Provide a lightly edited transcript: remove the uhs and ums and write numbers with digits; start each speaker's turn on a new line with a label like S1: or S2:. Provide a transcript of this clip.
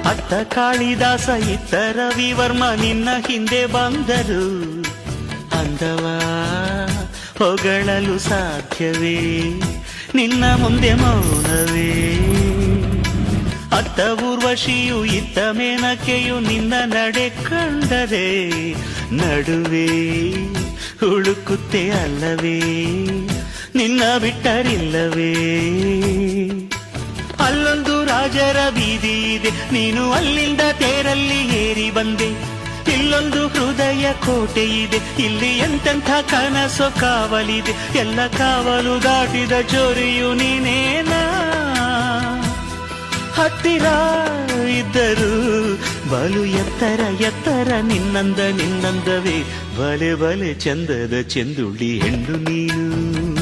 S1: ಅತ್ತ ಕಾಳಿದಾಸ ಇತ್ತ ರವಿವರ್ಮ ನಿನ್ನ ಹಿಂದೆ ಬಂದರು. ಅಂದವ ಹೊಗಳಲು ಸಾಧ್ಯವೇ, ನಿನ್ನ ಮುಂದೆ ಮೌನವೇ. ಅತ್ತ ಊರ್ವಶಿಯು ಇತ್ತ ಮೇನಕೆಯು ನಿನ್ನ ನಡೆ ಕಂಡರೆ ನಡುವೆ ಹುಡುಕುತ್ತೆ ಅಲ್ಲವೇ, ನಿನ್ನ ಬಿಟ್ಟರಿಲ್ಲವೇ. ಅಲ್ಲೊಂದು ರಾಜರ ಬೀದಿ ಇದೆ, ನೀನು ಅಲ್ಲಿಂದ ತೇರಲ್ಲಿ ಏರಿ ಬಂದೆ. ಇಲ್ಲೊಂದು ಹೃದಯ ಕೋಟೆ ಇದೆ, ಇಲ್ಲಿ ಎಂತೆಂಥ ಕನಸು ಕಾವಲಿದೆ. ಎಲ್ಲ ಕಾವಲು ದಾಟಿದ ಚೋರಿಯು ನೀನೇನಾ. ಹತ್ತಿರ ಇದ್ದರು ಬಲು ಎತ್ತರ ಎತ್ತರ ನಿನ್ನಂದವೇ. ಬಲೆ ಬಲೆ ಚಂದದ ಚೆಂದುಳ್ಳಿ ಹೆಣ್ಣು ನೀನು.